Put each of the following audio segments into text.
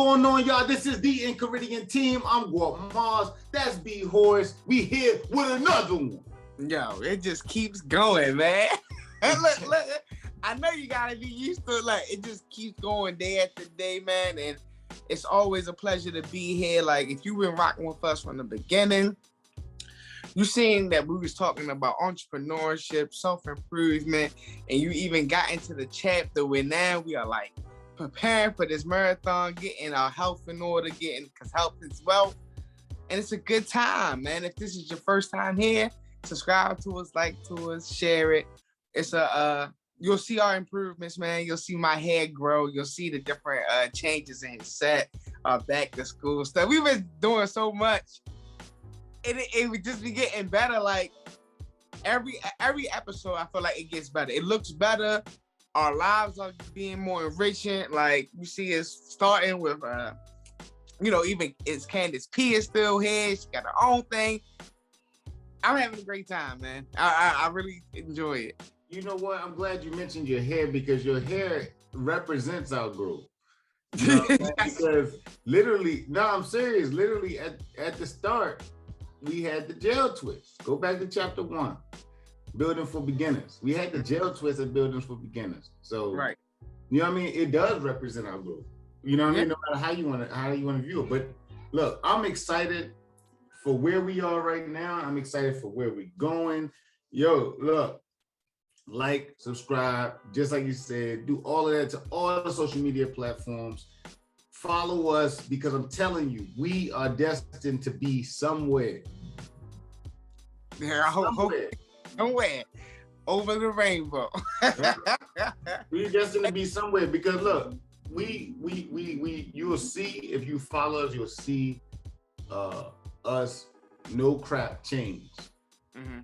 going on, y'all? This is the INQUIRES team. I'm Guap Mars. That's B Horace. We here with another one. Yo, it just keeps going, man. look, I know you gotta be used to it. Like, it just keeps going day after day, man. And it's always a pleasure to be here. Like, if you've been rocking with us from the beginning, you seen that we was talking about entrepreneurship, self-improvement, and you even got into the chapter where now we are like preparing for this marathon, getting our health in order, because health is wealth. And it's a good time, man. If this is your first time here, subscribe to us, like to us, share it. It's you'll see our improvements, man. You'll see my hair grow. You'll see the different changes in his set, back to school stuff. We've been doing so much. It would just be getting better. Like every episode, I feel like it gets better. It looks better. Our lives are being more enriching. Like you see us starting with, even it's Candace P is still here. She got her own thing. I'm having a great time, man. I really enjoy it. You know what? I'm glad you mentioned your hair because your hair represents our growth. You know because literally, no, I'm serious. Literally at the start, we had the gel twist. Go back to chapter 1, building for beginners. We had the gel twist at buildings for beginners. So, right. You know what I mean? It does represent our growth. You know what I mean? No matter how you want to view it. But look, I'm excited for where we are right now. I'm excited for where we're going. Yo, look, like, subscribe, just like you said, do all of that to all the social media platforms. Follow us because I'm telling you, we are destined to be somewhere. Yeah, I hope somewhere over the rainbow. We're destined to be somewhere because look, we you will see if you follow us, you'll see us no crap change. Mm-hmm.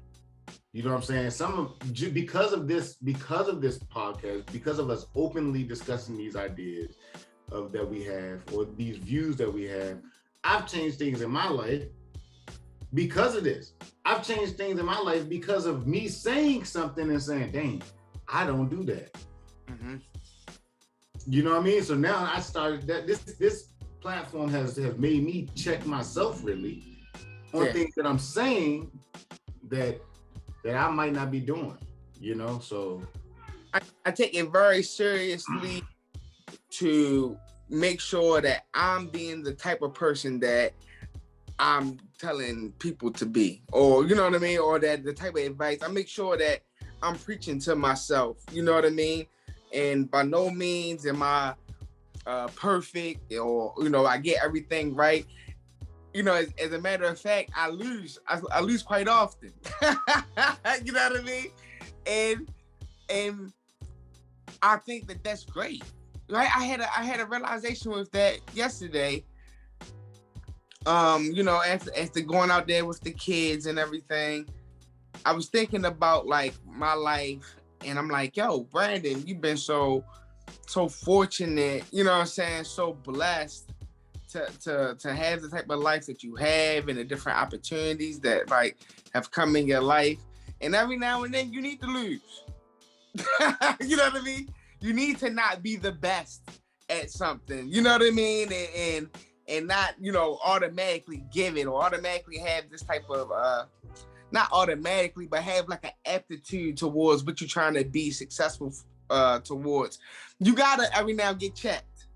You know what I'm saying? Because of this podcast, because of us openly discussing these ideas that we have or these views that we have, I've changed things in my life because of this. I've changed things in my life because of me saying something and saying, dang, I don't do that. Mm-hmm. You know what I mean? So now I started that this platform has made me check myself really on things that I'm saying that I might not be doing, you know? So I take it very seriously to make sure that I'm being the type of person that I'm telling people to be, or you know what I mean? Or that the type of advice, I make sure that I'm preaching to myself, you know what I mean? And by no means am I perfect or, I get everything right. As a matter of fact, I lose quite often. You know what I mean? And I think that that's great. Right? I had a realization with that yesterday. After going out there with the kids and everything, I was thinking about like my life, and I'm like, yo, Brandon, you've been so fortunate, you know what I'm saying, so blessed to have the type of life that you have and the different opportunities that like have come in your life. And every now and then you need to lose. You know what I mean? You need to not be the best at something, you know what I mean? And not, automatically give it or automatically have this type of, not automatically, but have like an aptitude towards what you're trying to be successful towards. You gotta every now get checked.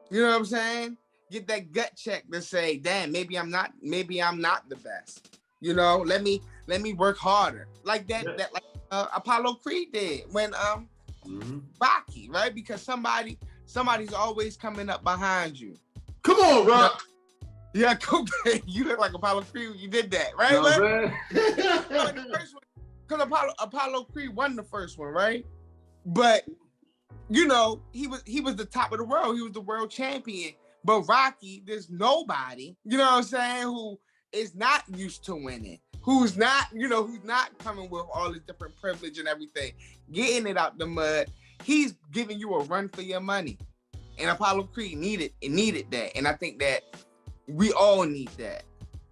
You know what I'm saying? Get that gut check to say, damn, maybe I'm not the best. Let me work harder. Like that Apollo Creed did when Rocky, right? Because somebody's always coming up behind you. Come on, Rock. Yeah, come back. You look like Apollo Creed when you did that, right? Because Apollo Creed won the first one, right? But he was the top of the world. He was the world champion. But Rocky, there's nobody, you know what I'm saying, who is not used to winning, who's not coming with all this different privilege and everything, getting it out the mud. He's giving you a run for your money. And Apollo Creed needed that. And I think that we all need that.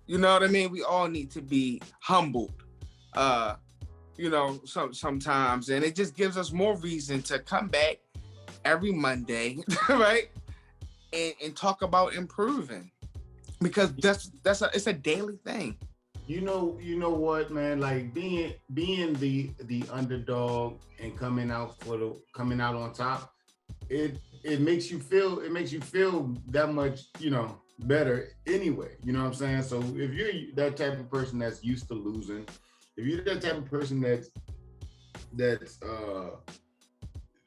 You know what I mean? We all need to be humbled, sometimes. And it just gives us more reason to come back every Monday, right? and talk about improving, because it's a daily thing. You know what, man? Like being the underdog and coming out on top, it makes you feel that much, better anyway. You know what I'm saying? So if you're that type of person that's used to losing, if you're that type of person that's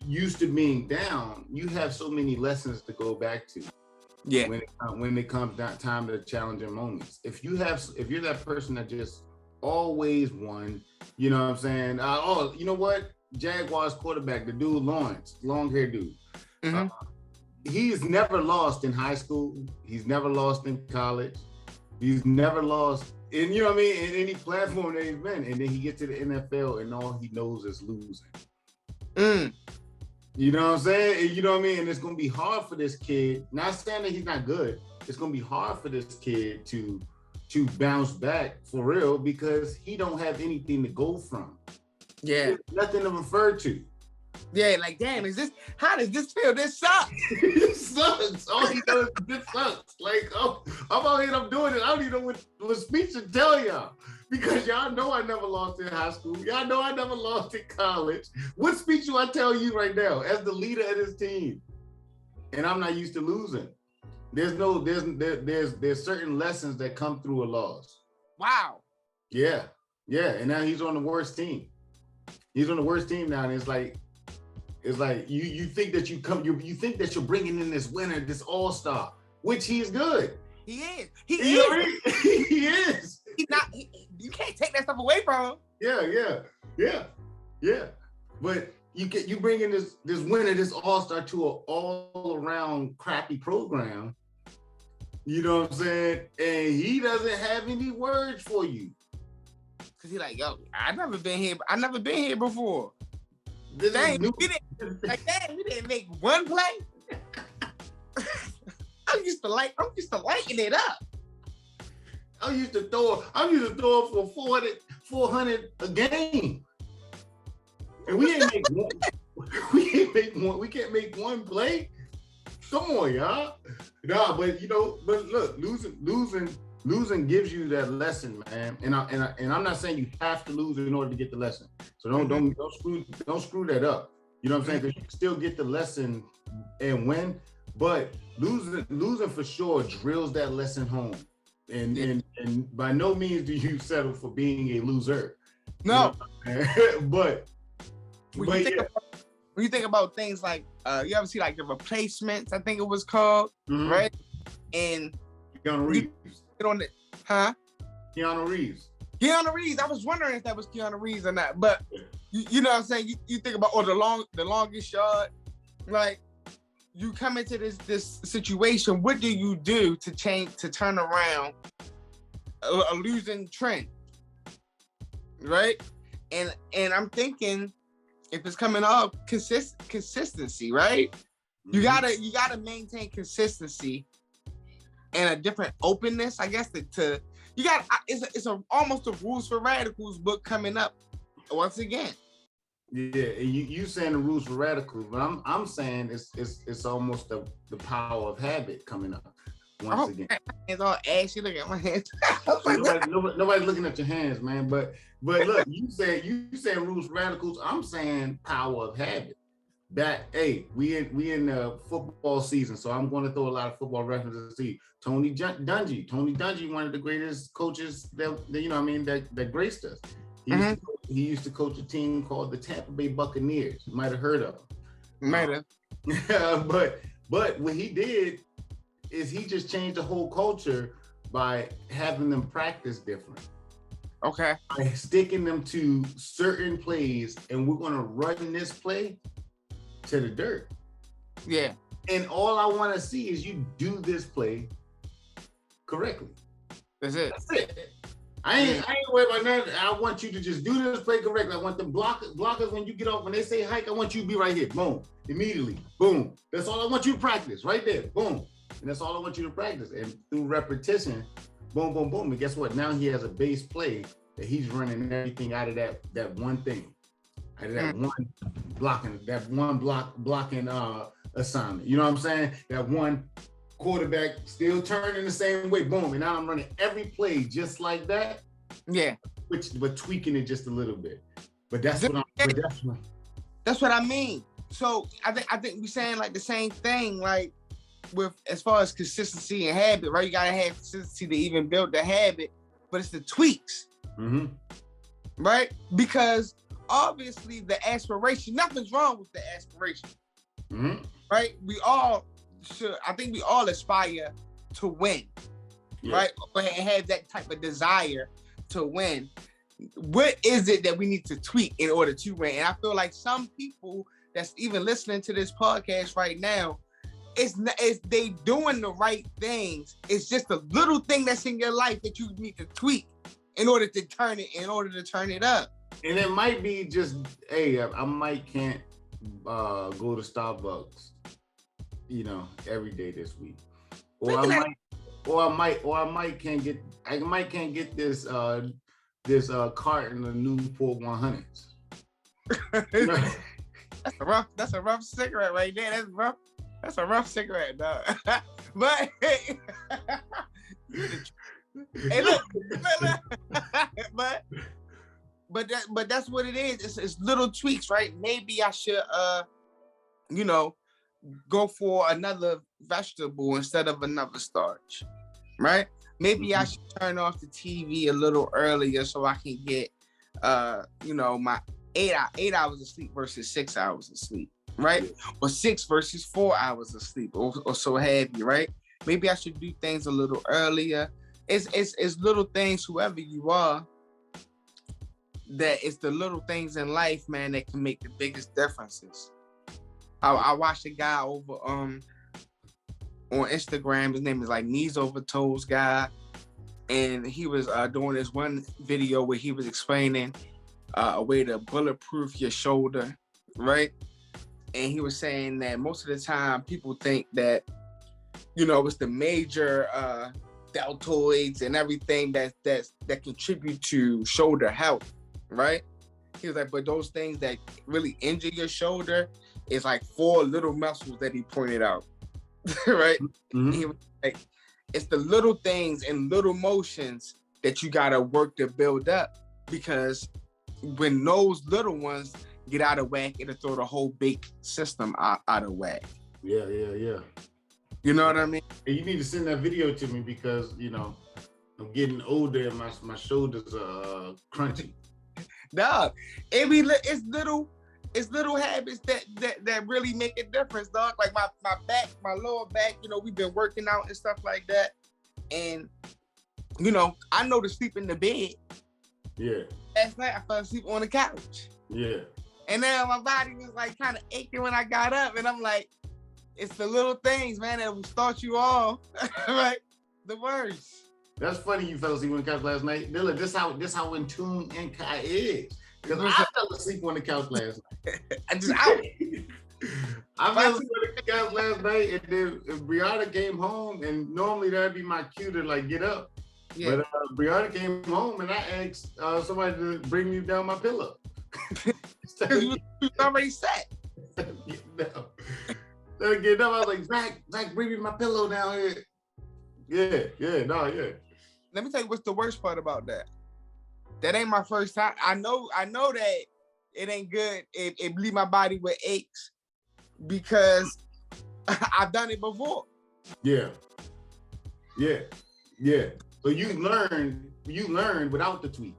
used to being down, you have so many lessons to go back to. Yeah. When it comes down time to challenging moments, if you're that person that just always won, you know what I'm saying? You know what? Jaguars quarterback, the dude Lawrence, long hair dude. Mm-hmm. He's never lost in high school. He's never lost in college. He's never lost in, you know what I mean, in any platform that he's been. And then he gets to the NFL and all he knows is losing. You know what I'm saying? You know what I mean? And it's going to be hard for this kid. Not saying that he's not good. It's going to be hard for this kid to bounce back for real, because he don't have anything to go from. Yeah. There's nothing to refer to. Yeah, like, damn, how does this feel? This sucks. It sucks. All he does is this sucks. Like, I'm out here, I'm doing it. I don't even know what speech to tell y'all. Because y'all know I never lost in high school. Y'all know I never lost in college. What speech do I tell you right now as the leader of this team? And I'm not used to losing. There's certain lessons that come through a loss. Wow. Yeah. And now he's on the worst team. He's on the worst team now, and it's like you think that you think that you're bringing in this winner, this all-star, which he's good. He is. He is. He's not. You can't take that stuff away from him. Yeah. But you bring in this winner, this all-star, to an all-around crappy program. You know what I'm saying? And he doesn't have any words for you. Cause he's like, yo, I've never been here before. We didn't make one play. I'm used to lighting it up. I'm used to throw for 400 a game. And we ain't make one. We can't make one play. Come on, y'all. Nah, but look, losing gives you that lesson, man. And I'm not saying you have to lose in order to get the lesson. So don't screw that up. You know what I'm saying? Because you can still get the lesson and win, but losing for sure drills that lesson home. And by no means do you settle for being a loser. No. But when you think about things like you ever see like The Replacements, I think it was called, right? And Keanu Reeves. Keanu Reeves. I was wondering if that was Keanu Reeves or not, but you know what I'm saying? You think about the longest shot, like you come into this situation, what do you do to turn around a losing trend? Right? And I'm thinking, if it's coming up, consistency, right? You gotta maintain consistency and a different openness, I guess. It's almost a Rules for Radicals book coming up once again. Yeah, and you saying the Rules for Radicals, but I'm saying it's almost the Power of Habit coming up once again. My hands all ashy. Look at my hands. Nobody's looking at your hands, man. But look, you saying Rules for Radicals. I'm saying Power of Habit. We in the football season, so I'm going to throw a lot of football references to you. Tony Dungy, one of the greatest coaches that graced us. He used to coach a team called the Tampa Bay Buccaneers. You might have heard of him. Might have. But what he did is he just changed the whole culture by having them practice different. Okay. By sticking them to certain plays, and we're going to run this play to the dirt. Yeah. And all I want to see is you do this play correctly. That's it. I ain't worried about nothing. I want you to just do this play correctly. I want the blockers when you get off, when they say hike, I want you to be right here. Boom. Immediately. Boom. That's all I want you to practice. Right there. Boom. And that's all I want you to practice. And through repetition, boom, boom, boom. And guess what? Now he has a base play that he's running everything out of that one thing. Out of that one blocking assignment. You know what I'm saying? That one quarterback still turning the same way, boom, and now I'm running every play just like that. Yeah. But tweaking it just a little bit. But that's what that's what I mean. So I think we're saying like the same thing, like with as far as consistency and habit, right? You gotta have consistency to even build the habit, but it's the tweaks. Mm-hmm. Right? Because obviously the aspiration, nothing's wrong with the aspiration. Mm-hmm. Right? We all aspire to win. Yeah. Right? And have that type of desire to win. What is it that we need to tweak in order to win? And I feel like some people that's even listening to this podcast right now, it's they doing the right things. It's just a little thing that's in your life that you need to tweak in order to turn it up. And it might be just, hey, I can't go to Starbucks, every day this week, or I might can't get this carton of Newport 100s. That's a rough cigarette right there. That's rough. That's a rough cigarette, dog. But hey, look, but that's what it is. It's little tweaks, right? Maybe I should, go for another vegetable instead of another starch, right? Maybe I should turn off the TV a little earlier so I can get, my 8 hours of sleep versus 6 hours of sleep, right? Or 6 versus 4 hours of sleep, or so have you, right? Maybe I should do things a little earlier. It's little things, whoever you are, that it's the little things in life, man, that can make the biggest differences. I watched a guy over on Instagram. His name is like Knees Over Toes guy, and he was doing this one video where he was explaining a way to bulletproof your shoulder, right? And he was saying that most of the time people think that it's the major deltoids and everything that contribute to shoulder health, right? He was like, but those things that really injure your shoulder is like 4 little muscles that he pointed out. Right? Mm-hmm. He was like, it's the little things and little motions that you gotta work to build up, because when those little ones get out of whack, it'll throw the whole big system out of whack. Yeah. You know what I mean? And you need to send that video to me because I'm getting older and my shoulders are crunchy. Dog, it's little habits that really make a difference, dog. Like my back, my lower back, we've been working out and stuff like that. And, I know to sleep in the bed. Yeah. Last night I fell asleep on the couch. Yeah. And now my body was like kind of aching when I got up. And I'm like, it's the little things, man, that will start you off. Right? The worst. That's funny you fell asleep on the couch last night. Dilla, this how in tune INQUIRES is. Because I fell asleep on the couch last night. I fell asleep on the couch last night, and then Brianna came home, and normally that'd be my cue to like get up. Yeah. But Brianna came home, and I asked somebody to bring me down my pillow. Because you was already set. So I get up, I was like, Zach, bring me my pillow down here. Yeah. Let me tell you what's the worst part about that. That ain't my first time. I know that it ain't good. It leave my body with aches because I've done it before. Yeah. So you learned without the tweak.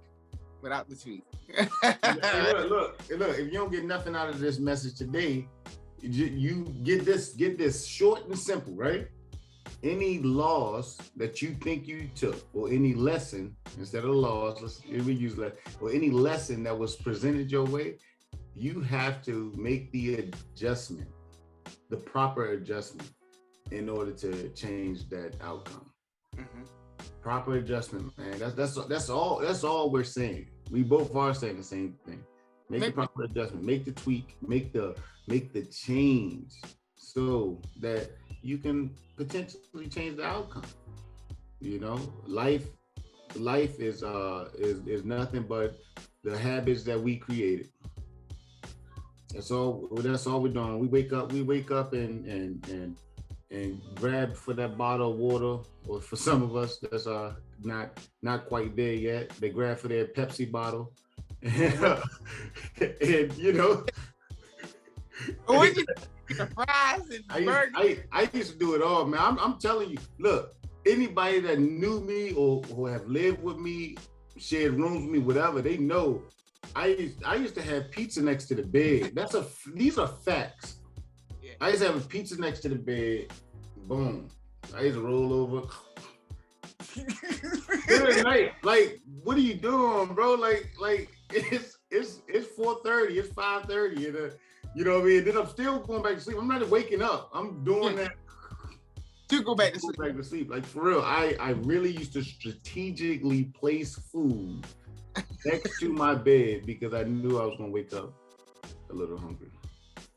Without the tweak. Hey, look, if you don't get nothing out of this message today, you get this short and simple, right? Any loss that you think you took, or any lesson, instead of loss, we use that, or any lesson that was presented your way, you have to make the adjustment, the proper adjustment, in order to change that outcome. Mm-hmm. Proper adjustment, man. That's all we're saying. We both are saying the same thing. Make the proper adjustment, make the tweak, make the change, so that you can potentially change the outcome. Life is nothing but the habits that we created. That's all we're doing. We wake up and and grab for that bottle of water, or for some of us that's not quite there yet, they grab for their Pepsi bottle, and you know. What you the fries and the burgers? I used to do it all, man. I'm telling you, look, anybody that knew me or who have lived with me, shared rooms with me, whatever, they know I used to have pizza next to the bed. These are facts. Yeah. I used to have a pizza next to the bed. Boom. I used to roll over. Like, what are you doing, bro? Like it's 4:30, it's 5:30, and you know what I mean? Then I'm still going back to sleep. I'm not waking up. I'm doing that to go back to sleep. Back to sleep. Like, for real, I really used to strategically place food next to my bed because I knew I was gonna wake up a little hungry.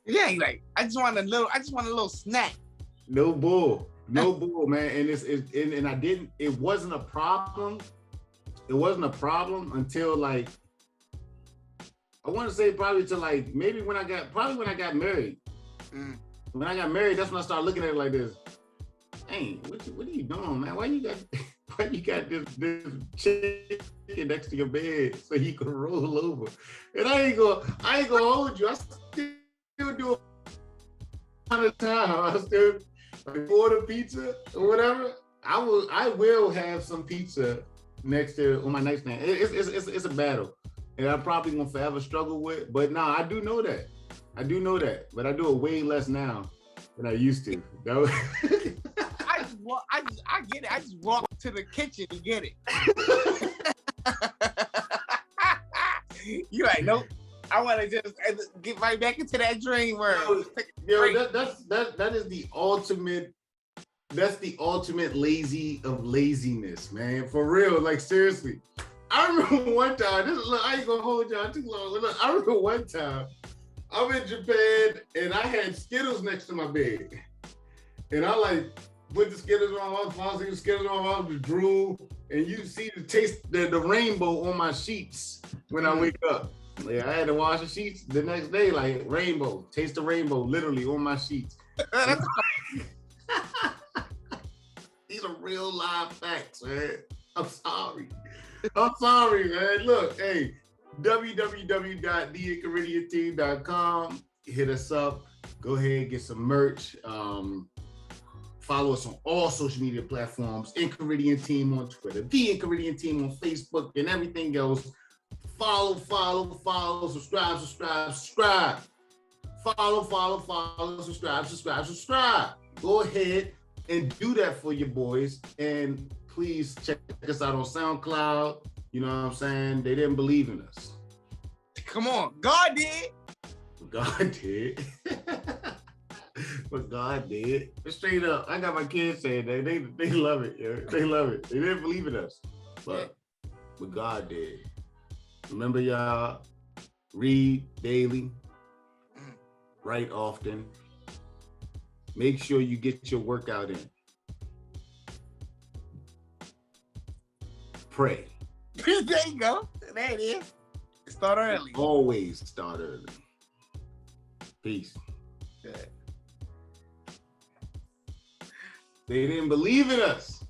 Yeah, like I just want a little snack. No bull, man. And it wasn't a problem. It wasn't a problem until like, I want to say probably to like, maybe when I got married. When I got married, that's when I started looking at it like this. Hey, what are you doing, man? Why you got this chicken next to your bed so you can roll over? And I ain't gonna hold you. I still do it all the time. I still order pizza or whatever. I will have some pizza next to on my nightstand. It's a battle, and I'm probably gonna forever struggle with. But nah, I do know that. But I do it way less now than I used to. I get it. I just walk to the kitchen and get it. You like, nope. I want to just get right back into that dream world. That is the ultimate. That's the ultimate laziness, man. For real, like seriously. I remember one time. I ain't gonna hold y'all too long. Look, I remember one time. I'm in Japan and I had Skittles next to my bed, and I like put the Skittles on my mouth, the Skittles on my mouth, the drool, and you see the rainbow on my sheets when I wake up. Yeah, I had to wash the sheets the next day, like rainbow, taste the rainbow, literally on my sheets. These are real live facts, man. I'm sorry, man. Look, hey, www.theenchiridionteam.com. Hit us up. Go ahead, get some merch. Follow us on all social media platforms. INQUIRES Team on Twitter, The INQUIRES Team on Facebook, and everything else. Follow, subscribe. Follow, subscribe. Go ahead and do that for your boys. And please check us out on SoundCloud. You know what I'm saying? They didn't believe in us. Come on, God did. But God did. Straight up, I got my kids saying that they love it. Yeah. They love it. They didn't believe in us, but God did. Remember, y'all, read daily, write often. Make sure you get your workout in. Pray. There you go. There it is. Start early. Always start early. Peace. Good. They didn't believe in us.